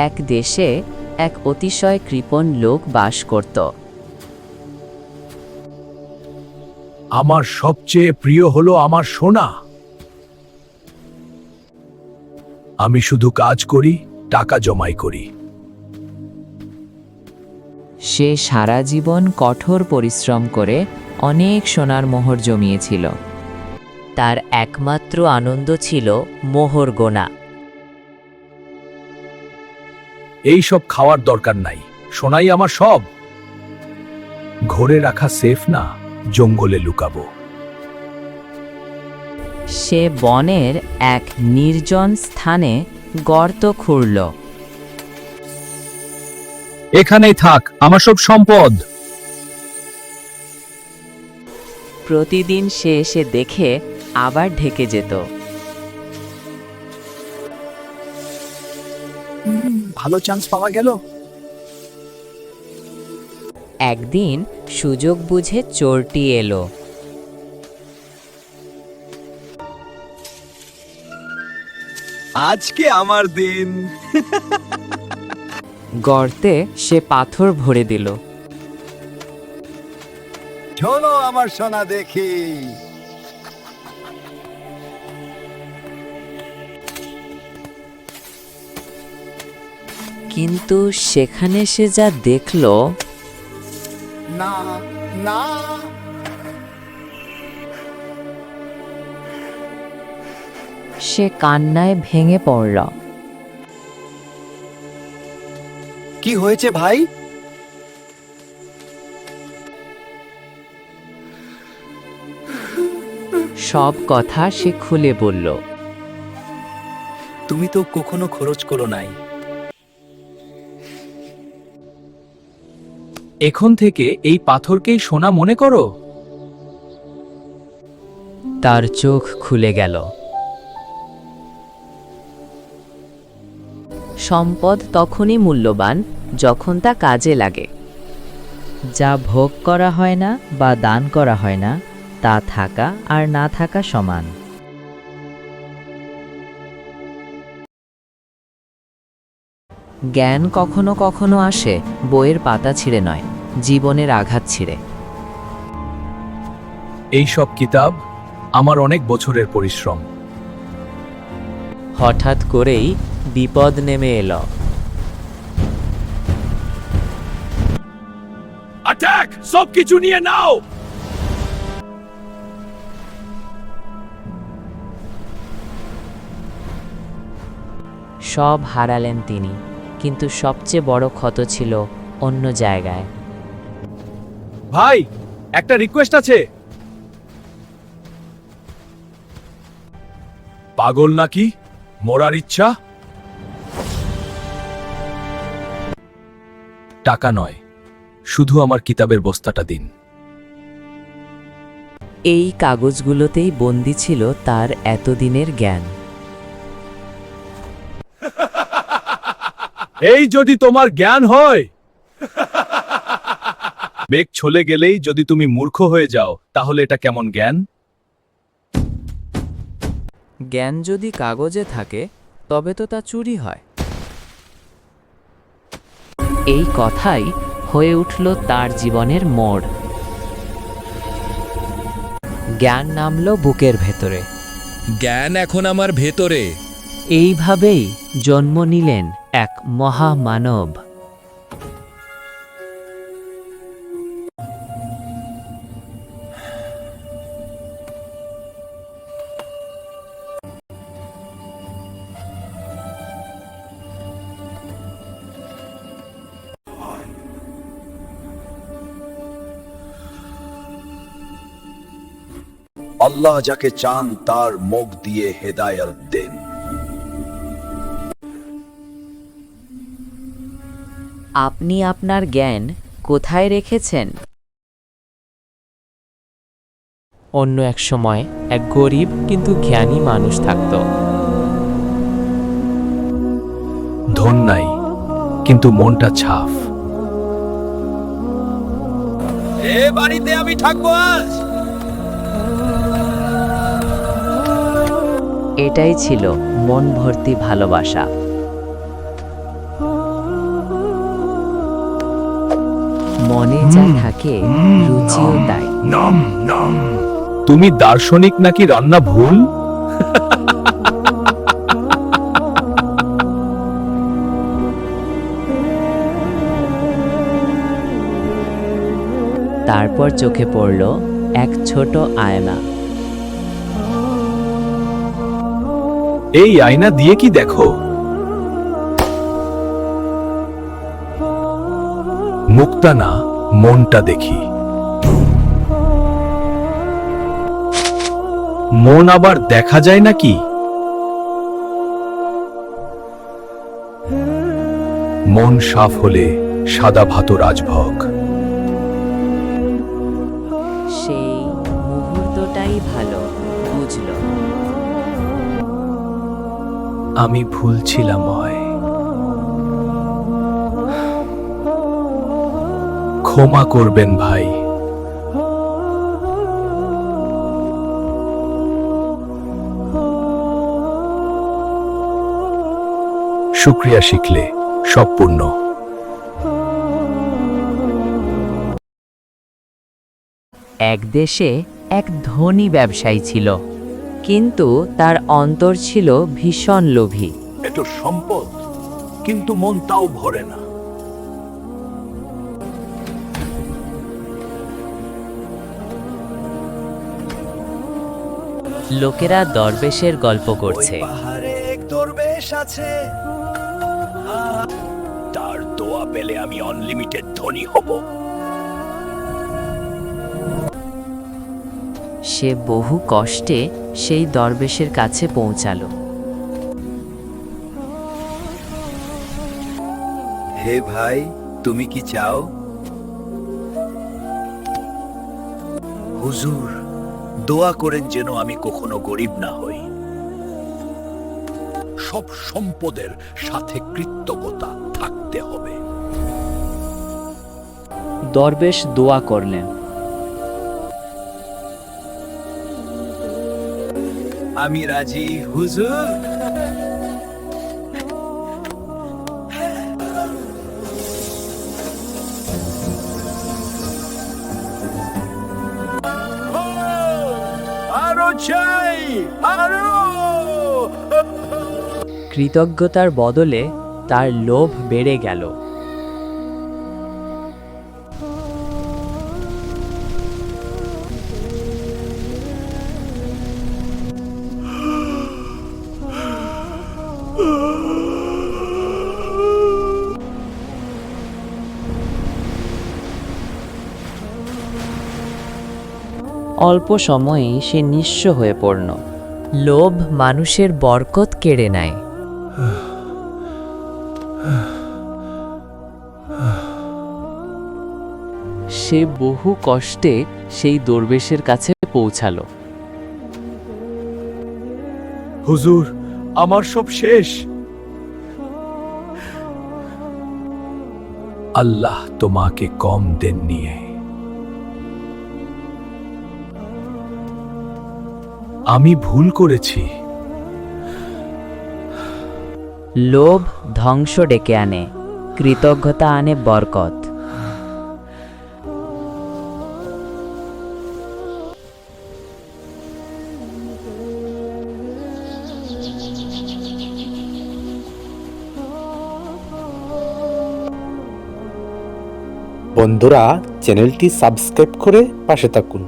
এক দেশে এক অতিশয় কৃপণ লোক বাস করত। আমার সবচেয়ে প্রিয় হলো আমার সোনা। আমি শুধু কাজ করি, টাকা জমাই করি। সে সারা জীবন কঠোর পরিশ্রম করে অনেক সোনার মোহর জমিয়েছিল। তার একমাত্র আনন্দ ছিল মোহর গোনা। এই সব খাওয়ার দরকার নাই, সোনাই আমার সব। ঘরে রাখা সেফ না, জঙ্গলে লুকাবো। সে বনের এক নির্জন স্থানে গর্ত খুঁড়ল। এখানেই থাক আমার সব সম্পদ। প্রতিদিন সে এসে দেখে আবার ঢেকে যেত। ভালো চান্স পাওয়া গেল। একদিন সুযোগ বুঝে চোরটি এলো। আজকে আমার দিন। গর্তে সে পাথর ভরে দিল। চলো আমার সোনা দেখি। কিন্তু সেখানে সে যা দেখল, না না, সে কান্নায় ভেঙে পড়ল। কি হয়েছে ভাই? সব কথা সে খুলে বলল। তুমি তো কখনো খরচ করো নাই। এখন থেকে এই পাথরকেই সোনা মনে করো। তার চোখ খুলে গেল। সম্পদ তখনই মূল্যবান যখন তা কাজে লাগে। যা ভোগ করা হয় না বা দান করা হয় না, তা থাকা আর না থাকা সমান। জ্ঞান কখনো কখনো আসে বইয়ের পাতা ছিঁড়ে নয়, জীবনের আঘাত ছিঁড়ে। এই সব কিতাব আমার অনেক বছরের পরিশ্রম। হঠাৎ করেই বিপদ নেমে এলো। অ্যাটাক! সবকিছু নিয়ে নাও। সব হারালেন তিনি, কিন্তু সবচেয়ে বড় ক্ষত ছিল অন্য জায়গায়। ভাই, একটা রিকোয়েস্ট আছে। পাগল নাকি? মরার ইচ্ছা? টাকা নয়, শুধু আমার কিতাবের বস্তাটা দিন। এই কাগজগুলোতেই বন্দী ছিল তার এতদিনের জ্ঞান। এই যদি তোমার জ্ঞান হয়। মেঘ চলে গেলেই যদি তুমি মূর্খ হয়ে যাও, তাহলে এটা কেমন জ্ঞান? জ্ঞান যদি কাগজে থাকে তবে তো তা চুরি হয়। এই কথাই হয়ে উঠল তার জীবনের মোড়। জ্ঞান নামল বুকের ভেতরে। জ্ঞান এখন আমার ভেতরে। এইভাবেই জন্ম নিলেন এক মহামানব। আল্লাহ যাকে চান তার মুখ দিয়ে হেদায়েত দেন। আপনি আপনার জ্ঞান কোথায় রেখেছেন? অন্য এক সময় এক গরিব কিন্তু জ্ঞানী মানুষ থাকত। ধন নাই, কিন্তু মনটা ছাফ। এ বাড়িতে আমি থাকবো আজ। এটাই ছিল মন ভর্তি ভালোবাসা। মনে যা থাকে রুচিও তাই। তুমি দার্শনিক নাকি রান্না ভুল? তারপর চোখে পড়ল এক ছোট আয়না। এই আয়না দিয়ে কি দেখো? মুখটা না, মনটা দেখি। মন আবার দেখা যায় নাকি? মন সাফ হলে সাদা ভাত রাজভোগ। সেই মুহূর্তটাই ভালো বুঝল। আমি ভুল ছিলাম হয়। ক্ষমা করবেন ভাই। শুক্রিয়া শিখলে সব পূর্ণ। এক দেশে এক ধনী ব্যবসায়ী ছিল, কিন্তু তার অন্তর ছিল ভীষণ লোভী। এত সম্পদ, কিন্তু মন তাও ভরে না। লোকেরা দরবেশের গল্প করছে। পাহাড়ে এক দরবেশ আছে, তার দোয়া পেলে আমি আনলিমিটেড ধনী হব। সে বহু কষ্টে সেই দরবেশের কাছে পৌঁছালো। হে ভাই, তুমি কি চাও? হুজুর, দোয়া করেন যেন আমি কখনো গরিব না হই। সব সম্পদের সাথে কৃতজ্ঞতা থাকতে হবে। দরবেশ দোয়া করলেন। আমি রাজি হুজুর। আরো চাই, আরো। কৃতজ্ঞতার বদলে তার লোভ বেড়ে গেল। অল্প সময়েই সে নিঃস্ব হয়ে পড়ল। লোভ মানুষের বরকত কেড়ে নেয়। সে বহু কষ্টে সেই দরবেশের কাছে পৌঁছালো। হুজুর, আমার সব শেষ। আল্লাহ তোমাকে কম দেন নিয়ে। আমি ভুল করেছি। লোভ ধ্বংস ডেকে আনে, কৃতজ্ঞতা আনে বরকত। বন্ধুরা, চ্যানেলটি সাবস্ক্রাইব করে পাশে থাকুন।